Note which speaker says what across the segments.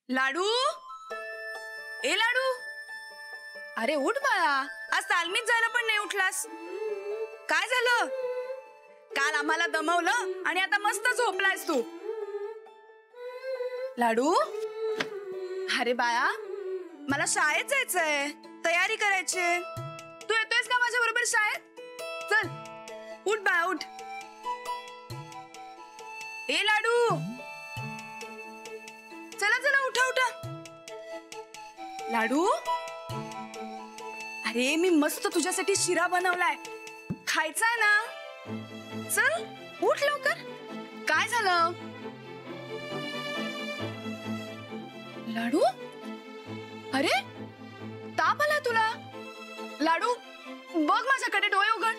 Speaker 1: लाडू, ए लाडू, अरे उठ बाळा, आज तालमीत जायला पण नाही उठलास. काय झालं? काल आम्हाला दमवलं आणि आता मस्त झोपलायस तू. लाडू, अरे बाळा, मला शाळेत जायचंय, तयारी करायची. तू येतोयस का माझ्या बरोबर शाळेत? चल उठ बाळा, उठ. ए लाडू, चला चला उठा उठा. लाडू, अरे मी मस्त तुझ्यासाठी शिरा बनवलाय, खायचाय ना? चल उठ लवकर. काय झालं? लाडू, अरे ताप आला तुला? लाडू बघ माझ्याकडे, डोळे उघड.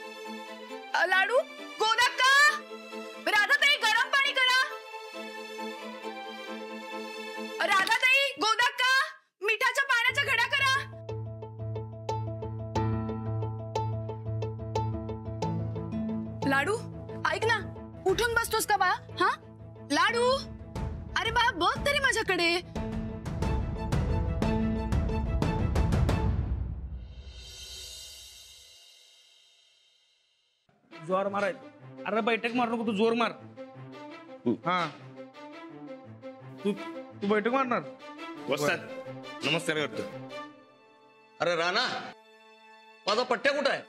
Speaker 1: लाडू, गोदाक्का, राधाताई गरम पाणी करा. राधाताई, गोदाक्का, मिठाच्या पाण्याच्या घड्या करा. लाडू ऐक ना, उठून बसतोस का बा? हा लाडू, अरे बा बघ तरी माझ्याकडे.
Speaker 2: जोर माराय. अरे बैठक मार नको, तू जोर मार. हा तू बैठक मारणार.
Speaker 3: वस्ताद नमस्कार करतो.
Speaker 4: अरे राणा, माझा पट्ट्या कुठं आहे?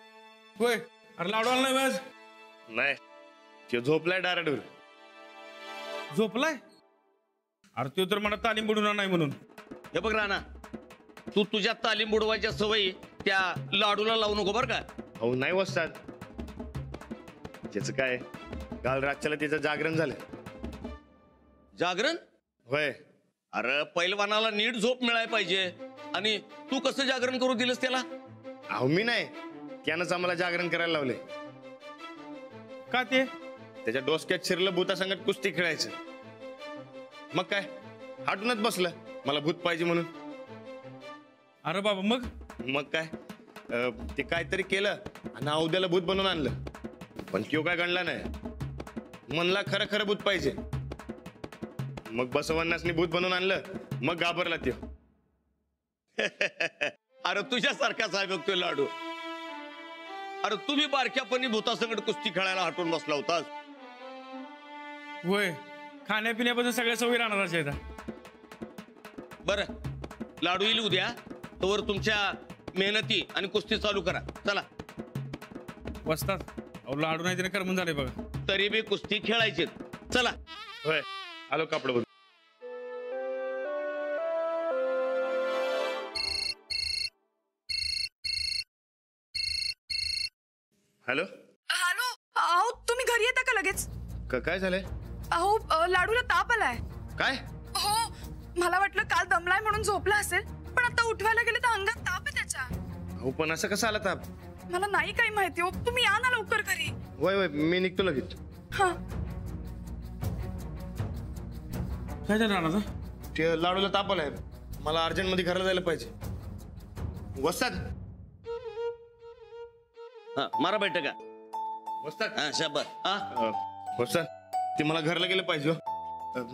Speaker 2: होय, अरे लाडू आला नाही आज.
Speaker 3: नाही, ते झोपलाय डायरेक्टवर.
Speaker 2: झोपलाय? अरे तो तर मला तालीम बुडवणार नाही म्हणून.
Speaker 4: हे बघ राणा, तू तुझ्या तालीम बुडवायच्या सवयी त्या लाडूला लावू नको बर का.
Speaker 3: हो नाही वस्ताद, त्याचं काय, काल रातच्याला त्याचं जागरण झालं.
Speaker 4: जागरण?
Speaker 3: होय.
Speaker 4: अरे पैलवानाला नीट झोप मिळायला पाहिजे, आणि तू कसं जागरण करू दिलंस त्याला?
Speaker 3: अहो मी नाही, त्यानंच आम्हाला जागरण करायला लावले.
Speaker 2: का ते?
Speaker 3: त्याच्या डोसक्यात शिरलं भूतासंगत कुस्ती खेळायचं. मग काय, हाटूनच बसलं मला भूत पाहिजे म्हणून.
Speaker 2: अरे बाबा
Speaker 3: मग काय, ते काहीतरी केलं आणि अवद्याला भूत बनवून आणलं. पण त्यो काय गणला नाही, म्हणला खरं खरं भूत पाहिजे. मग बसवन्नासनी भूत बनवून आणलं, मग घाबरला त्यो.
Speaker 4: अरे तुझ्यासारखाच आहे बघतोय लाडू. अरे तुम्ही बारक्यापणी भूतासंगत कुस्ती खेळायला हटून बसला होतास.
Speaker 2: होय, खाण्यापिण्याबद्दल सगळ्या सवयी राहणारच आहेत.
Speaker 4: बरं, लाडू येईल उद्या, तोवर तुमच्या मेहनती आणि कुस्ती चालू करा. चला.
Speaker 2: वस्ताद, अहो लाडू नाही तिने करमून झाले बघा.
Speaker 4: तरी बी कुस्ती खेळायची. चला.
Speaker 3: होय, आलो कापड बघ. हॅलो
Speaker 1: हॅलो, अहो तुम्ही घरी येता का लगेच?
Speaker 3: काय झालंय?
Speaker 1: अहो लाडूला ताप आलाय.
Speaker 3: काय?
Speaker 1: हो, मला वाटलं काल दमलाय म्हणून झोपला असेल, पण आता उठवायला गेले तर अंगात ताप आहे त्याच्या.
Speaker 3: हो पण असं कसं आला ताप?
Speaker 1: मला नाही काही माहिती हो, तुम्ही या ना लवकर घरी.
Speaker 3: होय होय, मी निघतो लगेच.
Speaker 1: हा.
Speaker 2: काय झालं राणा?
Speaker 3: ते लाडूला ताप आलाय, मला अर्जंट मध्ये घराला जायला पाहिजे. वस्ताद,
Speaker 4: मारा बैठक का.
Speaker 3: वस्ताद.
Speaker 4: शाबास.
Speaker 3: वस्ताद, ते मला घरला गेलं पाहिजे.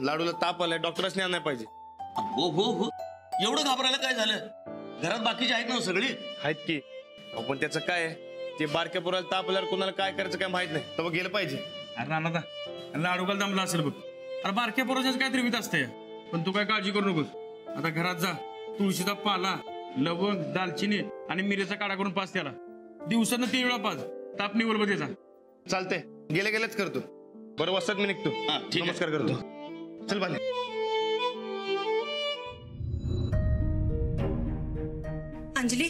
Speaker 3: लाडूला ताप आलाय, डॉक्टरच आणायला पाहिजे.
Speaker 4: हो हो हो, एवढं घाबरायला काय झालं? घरात बाकीचे आहेत ना सगळी?
Speaker 3: आहेत की. पण त्याचं काय, ते बारक्या पोराला ताप आल्यावर कोणाला काय करायचं काय माहित नाही, तर गेलं पाहिजे.
Speaker 2: अरे राणा, लाडू काल दमला असेल बघ. अरे बारक्या पोराच्याच काय त्रिवित असते, पण तू काय काळजी करू नकोस. आता घरात जा, तुळशीचा पाला, लवंग, दालचिनी आणि मिरेचा काढा करून पाच त्याला. दिवसानं 3 वेळा पाच, ताप निवल मध्ये जा.
Speaker 3: चालतंय, गेल्या गेल्याच करतो. बरं वस्ताद, मी निघतो. नमस्कार करतो. चल बाले.
Speaker 1: अंजली,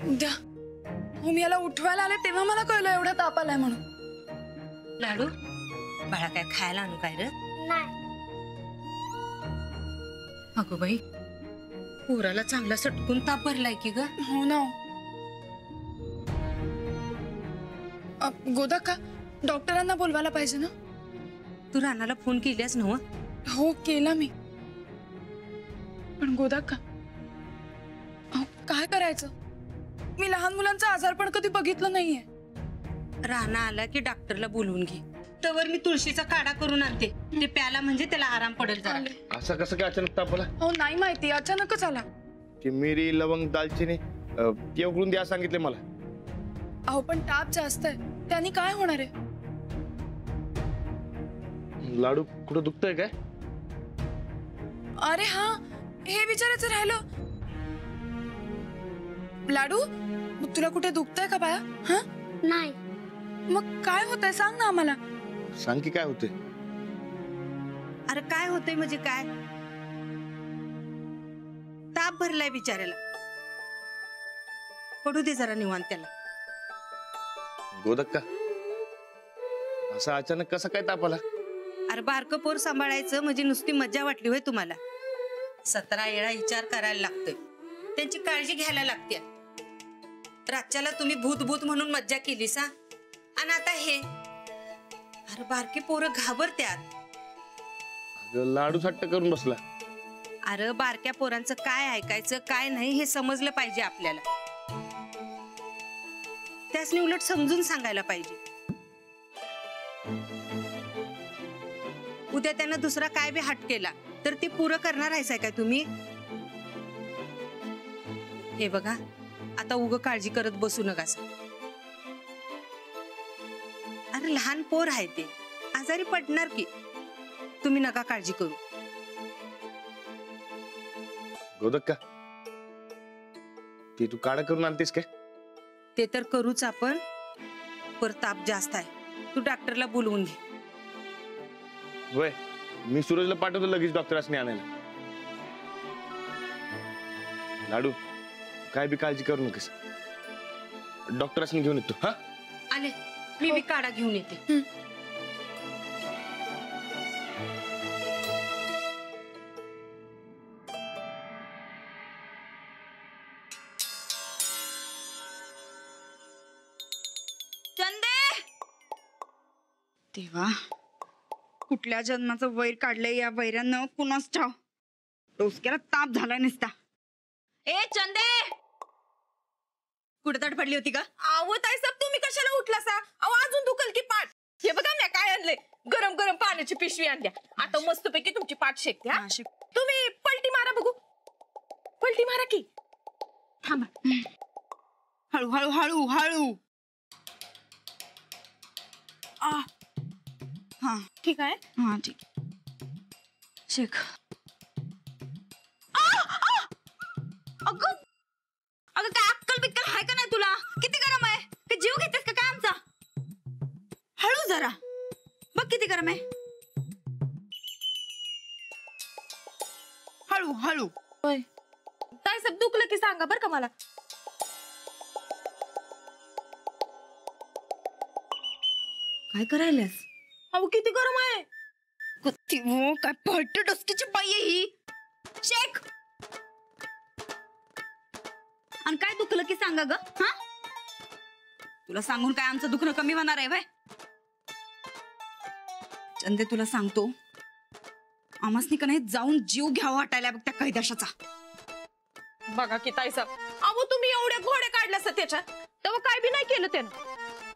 Speaker 1: द्या. हो, मी याला उठवायला आले तेव्हा मला कळलं एवढा ताप आलाय म्हणून.
Speaker 5: लाडू, बाळा काय खायला आणू काय रे? अगो बाई, पोराला चांगला सटकून ताप भरलाय की ग.
Speaker 1: हो ना. गोदाक्का, डॉक्टरांना बोलवायला पाहिजे ना.
Speaker 5: तू राणाला फोन केल्यास नव्ह?
Speaker 1: हो केला मी. पण गोदाक्का, काय करायचं? मी लहान मुलांचा आजारपण कधी बघितलं नाहीये.
Speaker 5: राणा आला की डॉक्टरला बोलवून घे. तवर मी तुळशीचा काढा करून आणते, ते प्याला म्हणजे त्याला आराम पडेल जरा.
Speaker 3: असं कसं काय अचानक ताप आला?
Speaker 1: हो नाही माहिती, अचानकच आला.
Speaker 3: ते मिरी लवंग दालचिनी ते उघडून द्या सांगितले मला.
Speaker 1: अहो पण ताप जास्त आहे, त्याने काय होणार आहे?
Speaker 3: लाडू कुठं दुखतंय काय?
Speaker 1: अरे हा, हे विचारायचं राहिलं. लाडू, मग तुला कुठे दुखतंय का बाया? हा
Speaker 6: नाही.
Speaker 1: मग काय होतंय सांग ना आम्हाला.
Speaker 3: सांग की काय होते?
Speaker 5: अरे काय होतंय म्हणजे काय? ताप भरलाय बिचाऱ्याला, पडू दे जरा निवांत त्याला.
Speaker 3: गोदक्का, असा अचानक कसा काय ताप आला?
Speaker 5: अरे बारकं पोर सांभाळायचं म्हणजे नुसती मज्जा वाटली होय तुम्हाला? 17 वेळा विचार करायला लागतोय, त्यांची काळजी घ्यायला लागते. रातच्याला तुम्ही भूत भूत म्हणून मज्जा केली सा, आणि आता हे. अरे बारकी पोरं घाबरत्यात.
Speaker 3: लाडू हट्ट करून बसला.
Speaker 5: अरे बारक्या पोरांचं काय ऐकायचं काय नाही हे समजलं पाहिजे आपल्याला. त्यासनी उलट समजून सांगायला पाहिजे. उद्या त्यानं दुसरा काय बी हट केला तर ते पुरं करणार आहेसा काय तुम्ही? हे बघा, आता उग काळजी करत बसू नका. अरे लहान पोर आहे ते, आजारी पडणार की. तुम्ही नका काळजी करू.
Speaker 3: गोदक्का, ती तू काढा करून आणतेस काय?
Speaker 5: ते तर करूच आपण, पर ताप जास्त आहे. तू डॉक्टरला बोलवून घे.
Speaker 3: होय, मी सूरजला पाठवतो लगेच डॉक्टरांनी आणायला. लाडू, काय बी काळजी करू नकोस, डॉक्टरांनी घेऊन येतो. हा
Speaker 5: आले, मी बी काढा घेऊन येते.
Speaker 1: चंदे, देवा, कुठल्या जन्माचं वैर काढलंय या वैरानं कुणाच ठाव. डोसक्याला ताप झालाय नुसता. ए चंदे,
Speaker 5: कुठे तड पडली होती का?
Speaker 7: अहो ताई साहेब, तुम्ही कशाला उठला सा? अहो अजून दुखल की पाठ. हे बघा मी काय आणले, गरम गरम पाण्याची पिशवी आणल्या. आता मस्तपैकी तुमची पाठ शेकते. हा, तुम्ही पलटी मारा बघू. पलटी मारा की.
Speaker 1: थांबा, हळू हळू हळू हळू. हा
Speaker 7: ठीक आहे.
Speaker 1: हा ठीक. शेख.
Speaker 7: अगं अगं, काय अक्कल बिक्कल आहे का नाही तुला? किती गरम आहे, काय जीव घेतेस का काय आमचा?
Speaker 1: हळू जरा, बघ किती गरम आहे. हळू हळू.
Speaker 7: ताई साहेब, दुखलं की सांगा बरं का मला.
Speaker 1: काय करायलास?
Speaker 7: अहो किती गरम आहे.
Speaker 1: कुत्ती हो, काय पळट डोसकीची बाई आहे ही. शेख. आणि काय दुखलं की सांगा ग. हा, तुला सांगून काय आमचं दुखणं कमी होणार आहे? चंदे, तुला सांगतो, आमासनी का नाही जाऊन जीव घ्यावा वाटायला बघ त्या कैदाशाचा.
Speaker 7: बघा की ताई साहेब, अहो तुम्ही एवढे घोडे काढले त्याच्यात, तेव्हा काय बी नाही केलं त्यानं.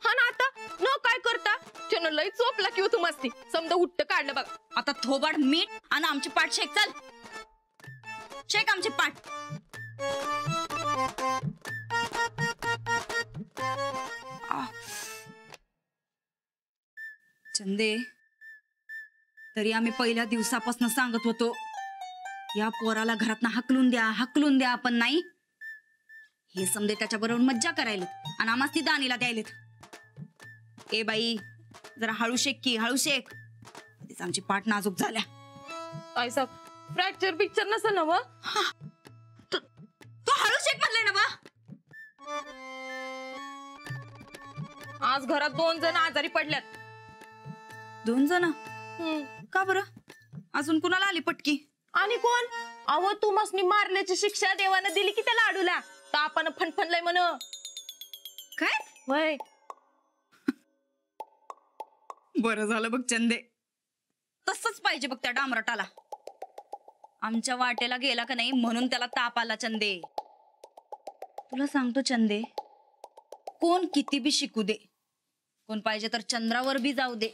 Speaker 7: हा ना, आता न काय करता त्यानं लई चोपला किंवा तू मस्ती समजा उठत काढलं बघा.
Speaker 1: आता थोबाड मीठ आणि आमची पाठ शेक. चल शेक आमची पाठ. चंदे, तरी आम्ही पहिल्या दिवसापासून सांगत होतो, या पोराला घरातनं हाकलून द्या, पण नाही. हे समजे त्याच्या बरोबर मज्जा करायला आणि आम्हाच ती दानीला द्यायलेत. ए बाई, जरा हळू शेक की, हळू शेक. आधीच आमची पाठ नाजूक झाल्या.
Speaker 7: ताई साहेब, फ्रॅक्चर पिक्चर नसेल ना व?
Speaker 1: तू हळू शेक म्हणले ना बा.
Speaker 7: आज घरात 2 जण आजारी पडल्यात.
Speaker 1: 2 जण? का बरं? अजून कुणाला आली पटकी?
Speaker 7: आणि कोण? अहो तुम्हासनी मारल्याची शिक्षा देवानं दिली की त्या लाडूला. तापानं फणफणलंय म्हण.
Speaker 1: काय?
Speaker 7: वय,
Speaker 1: बरं झालं बघ चंदे, तसंच पाहिजे बघ त्या डामरटाला. आमच्या वाटेला गेला का नाही म्हणून त्याला ताप आला. चंदे, तुला सांगतो चंदे, कोण किती बी शिकू दे, कोण पाहिजे तर चंद्रावर बी जाऊ दे,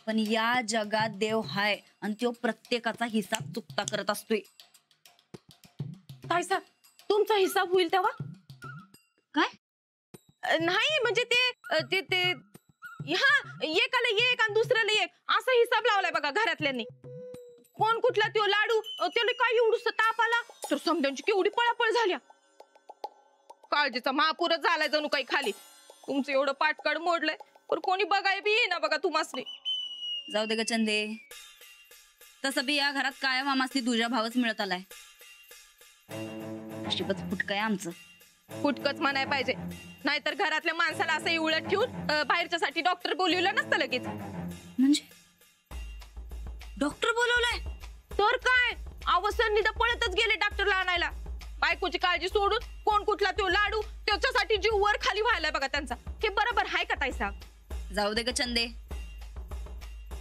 Speaker 1: पण या जगात देव हाय आणि तो प्रत्येकाचा हिसाब चुकता करत असतोय.
Speaker 7: ताईसाहेब तुमचा हिसाब होईल तेव्हा?
Speaker 1: काय?
Speaker 7: नाही म्हणजे ते ते हा एकाला एक आणि दुसऱ्याला एक असा हिसाब लावलाय बघा घरातल्यांनी. कोण कुठला तो लाडू त्याला काय एवढूस ताप आला तर समजांची केवढी पळापळ झाल्या. काळजीचा महापूरच झालाय जणू काही खाली. तुमचं एवढं पाटकाड मोडलंय पण कोणी बघाय बी येईना बघा तुम्हासनी.
Speaker 1: जाऊ दे ग चंदे, तसं बी या घरात कायम आमासनी तुझ्या भावच मिळत आलाय. नशीबच फुटकं आहे आमचं.
Speaker 7: फुटकच म्हणाय पाहिजे, नाहीतर घरातल्या माणसाला असं उलट ठेवून बाहेरच्यासाठी डॉक्टर बोलवलं नसतं लगेच.
Speaker 1: म्हणजे डॉक्टर बोलवलाय?
Speaker 7: तर काय अवसर निदा पळतच गेले डॉक्टरला आणायला. बायकोची काळजी सोडून कोण कुठला तो लाडू त्याच्यासाठी जीव वर खाली व्हायलाय बघा त्यांचा. हे बरोबर आहे का ताईसाहेब?
Speaker 1: जाऊ दे ग चंदे,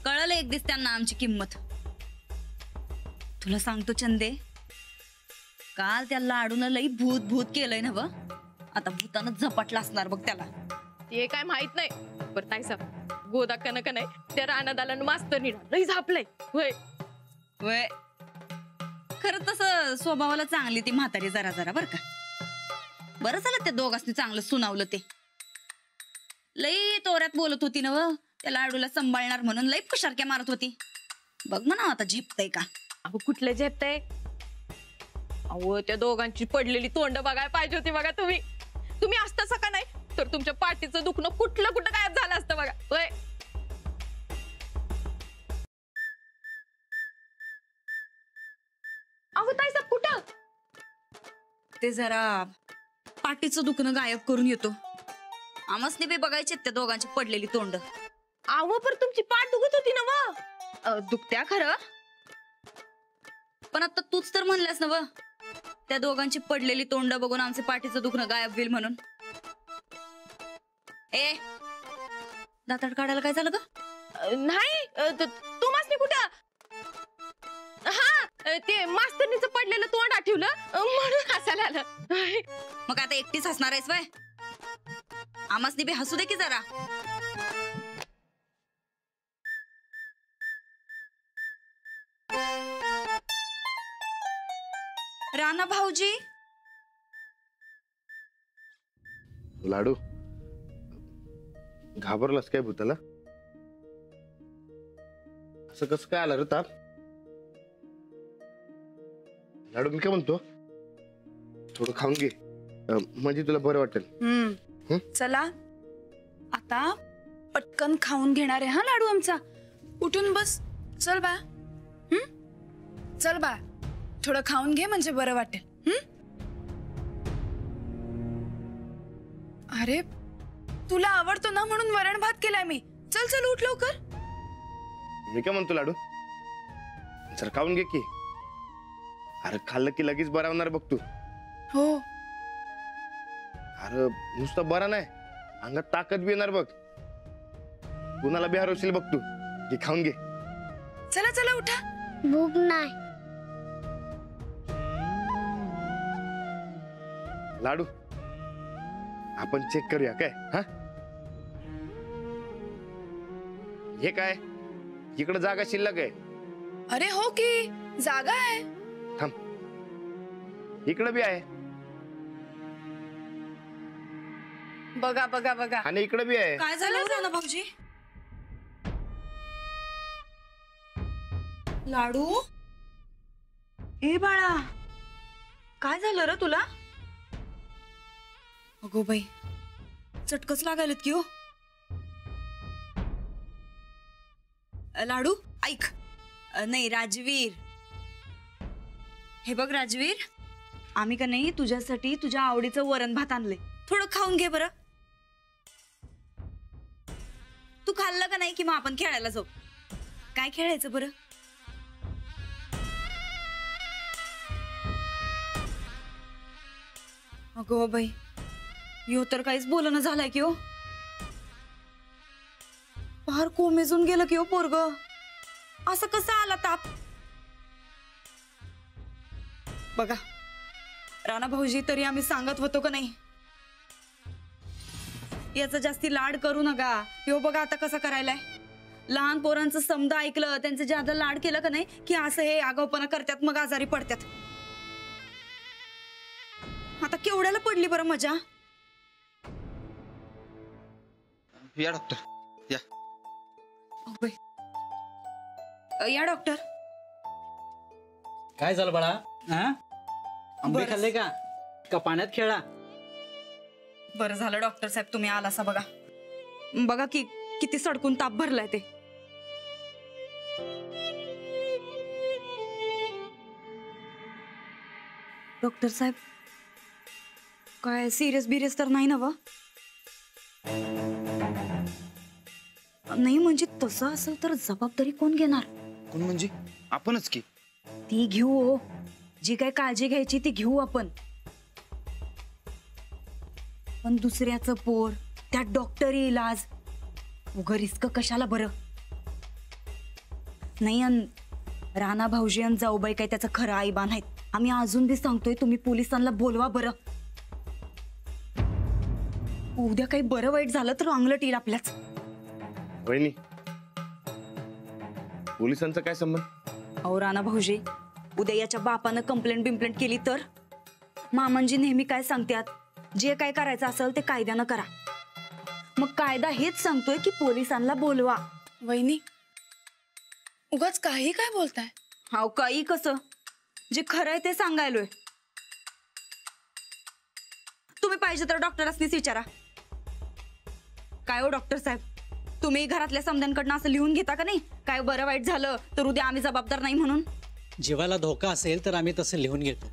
Speaker 1: कळलं एक दिवस त्यांना आमची किंमत. तुला सांगतो चंदे, काल त्या लाडून लई भूत भूत केलंय ना व. आता भूतानं झपाटला असणार बघ त्याला.
Speaker 7: ते काय माहित नाही. बरं ताईसाहेब गोदा कनक नाही त्या रानादाला मास्तर निघा लई झापलंय. होय
Speaker 1: वय खरं तसं स्वभावाला चांगली ती म्हातारी जरा जरा बर का. बरं झालं त्या दोघांनी चांगलं सुनावलं. ते लई तोऱ्यात बोलत होती ना व, त्या लाडूला सांभाळणार म्हणून लई फुशारक्या मारत होती. बघ म्हणा आता झेपतय का.
Speaker 7: अहो कुठलं झेपतय? अहो त्या दोघांची पडलेली तोंड बघायला पाहिजे होती बघा. तुम्ही असतासा का नाही तर तुमच्या पाठीचं दुखणं कुठलं कुठं गायब झालं असतं बघा. होय अहो ताईसाहेब कुठं?
Speaker 1: ते जरा पाठीचं दुखणं गायब करून येतो. आमसने बी बघायचे त्या दोघांची पडलेली तोंड.
Speaker 7: अहो पण तुमची पाठ दुखत होती ना व. दुखत्या खरं,
Speaker 1: पण आता तूच तर म्हणल्यास ना व, त्या दोघांची पडलेली तोंड बघून आमचे पाठीचं दुखणं गायब होईल म्हणून. ए दाताड काढायला काय झालं ग?
Speaker 7: नाही तुम्हासनी कुठं? हा ते मास्तरनीचं पडलेलं तोंड आठवलं म्हणून हसायला आलं.
Speaker 1: मग आता एकटीच हसणार आहेस वय? आमासनी बी हसू दे की जरा. राणा भाऊजी,
Speaker 3: लाडू घाबरलास काय भूताला? असं कसं काय आलं रे ताप? लाडू मी काय म्हणतो, थोडं खाऊन घे म्हणजे तुला बरं वाटेल.
Speaker 1: चला आता पटकन खाऊन घेणार आहे हा लाडू आमचा. उठून बस. चल बा, चल बा, थोडं खाऊन घे म्हणजे बरं वाटेल. अरे तुला आवडतो ना म्हणून वरण भात केलाय मी. चल चल उठ लवकर.
Speaker 3: मी काय म्हणतो लाडू, जर खाऊन घे की. अरे खाल्लं की लगेच बरा होणार बघ तू.
Speaker 1: हो.
Speaker 3: अरे नुसतं बरा नाही, अंगात ताकद बी येणार बघ. कुणाला बी हरवशील बघ तू. घे खाऊन घे.
Speaker 1: चला चला उठा.
Speaker 6: भूक नाही.
Speaker 3: लाडू आपण चेक करूया काय? हा हे काय इकडे जागा शिल्लक आहे?
Speaker 1: अरे हो की जागा आहे.
Speaker 3: थांब, इकडे बी आहे
Speaker 1: बघा बघा बघा.
Speaker 3: आणि इकडे बी आहे.
Speaker 1: काय झालं राणा भाऊजी? लाडू ए बाळा, काय झालं रे तुला? अगो बाई, चटकच लागायलेत की हो. लाडू ऐक. नाही राजवीर, हे बघ राजवीर, आम्ही का नाही तुझ्यासाठी तुझ्या आवडीचं वरण भात आणले. थोडं खाऊन घे बरं. तू खाल्लं का नाही की मग आपण खेळायला जाऊ. काय खेळायचं बरं? अगो बाई, यो तर काहीच बोलणं झालाय की हो. फार कोमेजून गेलं की हो पोरग. असं कसं आला ताप? बघा राणा भाऊजी, तरी आम्ही सांगत होतो का नाही, याचा जास्ती लाड करू नका. यो बघा आता कसा करायलाय. लहान पोरांचं समजा ऐकलं, त्यांचं ज्यादा लाड केलं का नाही की असं हे आगाऊपणा करतात, मग आजारी पडतात. आता केवढ्याला पडली बरं मजा.
Speaker 6: या डॉक्टर या.
Speaker 1: या डॉक्टर.
Speaker 8: काय झालं बाळा? आंबे
Speaker 1: बरं.
Speaker 8: खाल्ले का का पाण्यात खेळा?
Speaker 1: बरं झालं डॉक्टर साहेब तुम्ही आलासा. बघा बघा की किती सडकून ताप भरलाय ते. डॉक्टर साहेब काय सिरियस बिरियस तर नाही ना व? नाही म्हणजे तसं असेल तर जबाबदारी कोण घेणार?
Speaker 6: कोण म्हणजे? आपणच की.
Speaker 1: ती घेऊ हो, जी काय काळजी घ्यायची ती घेऊ आपण. पण दुसऱ्याचं पोर, त्यात डॉक्टरी इलाज, उगा रिस्क कशाला बरं? नाही राणा भाऊजी आणि जाऊबाई काय त्याचं खरं आईबान आहेत. आम्ही अजून बी सांगतोय तुम्ही पोलिसांना बोलवा बरं. उद्या काही बरं वाईट झालं तर अंगलट येईल आपल्याच.
Speaker 3: वहिनी, पोलिसांचा काय संबंध?
Speaker 1: अहो राणा भाऊजी, उद्या याच्या बापानं कंप्लेंट बिम्प्लेंट केली तर? मामांजी नेहमी काय सांगतात, जे काय करायचं असेल ते कायद्यानं करा. मग कायदा हेच सांगतोय की पोलिसांना बोलवा.
Speaker 9: वहिनी उगाच काही काय बोलताय?
Speaker 1: हाव काही कसं, जे खरं आहे ते सांगायलोय. तुम्ही पाहिजे तर डॉक्टरांनीच विचारा. काय हो डॉक्टर साहेब, तुम्ही घरातल्या समध्यांकडनं असं लिहून घेता का नाही, काय बरं वाईट झालं तर उद्या आम्ही जबाबदार नाही म्हणून?
Speaker 8: जीवाला धोका असेल तर आम्ही तसं लिहून घेतो,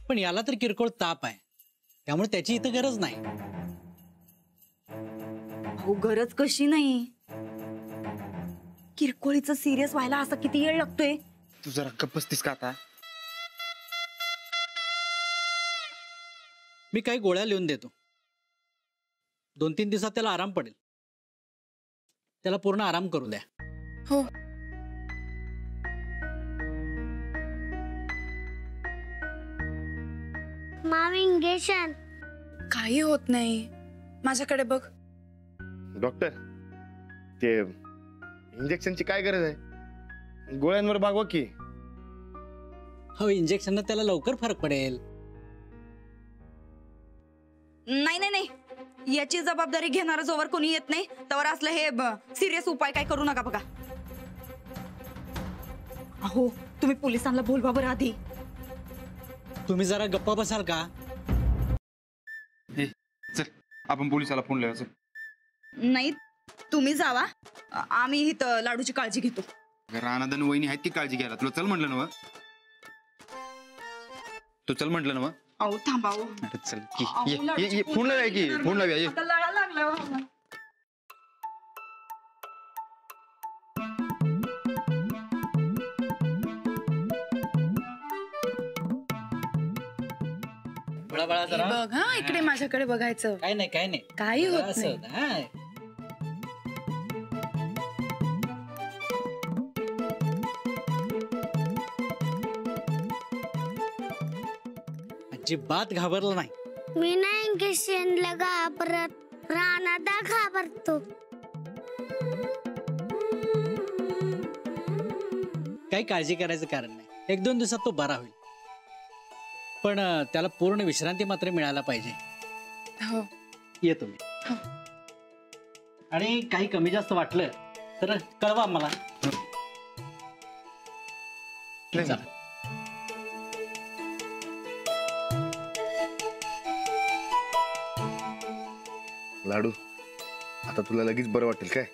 Speaker 8: पण याला तर किरकोळ ताप आहे, त्यामुळे त्याची इथं गरज नाही.
Speaker 1: हो गरज कशी नाही, किरकोळीचं सिरियस व्हायला असा किती वेळ लागतोय?
Speaker 6: तू जरा गप्प बसतीस का आता?
Speaker 8: मी काही गोळ्या लिहून देतो, 2-3 दिवसात त्याला आराम पडेल. त्याला पूर्ण आराम करू द्या.
Speaker 9: हो.
Speaker 10: मामी इंजेक्शन.
Speaker 9: काही होत नाही, माझ्याकडे बघ.
Speaker 3: डॉक्टर, ते इंजेक्शनची काय गरज आहे? गोळ्यांवर भागवा की.
Speaker 8: हो, इंजेक्शन त्याला लवकर फरक पडेल.
Speaker 1: नाही नाही नाही, याची जबाबदारी घेणारा जोवर कोणी येत नाही तवर असलं हे सिरियस उपाय काय करू नका. बघा अहो, तुम्ही पोलिसांना बोलवा बरं आधी.
Speaker 8: तुम्ही जरा गप्पा बसाल का?
Speaker 6: चल आपण पोलिसाला फोन लावायचं.
Speaker 1: नाही तुम्ही जावा, आम्ही इथं लाडूची काळजी घेतो.
Speaker 6: राणादन वहिनी आहेत ती काळजी घ्यायला. तुला चल म्हटलं ना? तू चल म्हटलं ना?
Speaker 1: अहो थांबा.
Speaker 6: चल की ये फोन लावूया की, फोन लावूया ये.
Speaker 1: लळा लागला.
Speaker 8: बाळा जरा
Speaker 9: बघ हा, इकडे माझ्याकडे बघायचं.
Speaker 8: काय नाही काय नाही,
Speaker 9: काही होत
Speaker 8: असं
Speaker 9: नाही.
Speaker 8: होतं, हा. अजिबात घाबरलं नाही.
Speaker 10: मी नाही इंजेक्शनला घाबरत, राणादा घाबरतो.
Speaker 8: काही काळजी करायचं कारण नाही, 1-2 दिवसात तो बरा होईल. पण त्याला पूर्ण विश्रांती मात्र मिळायला पाहिजे.
Speaker 9: हो.
Speaker 8: ये तुम्ही. आणि काही कमी जास्त वाटलं तर कळवा मला. चला.
Speaker 3: लाडू, आता तुला लगेच बरं वाटेल काय?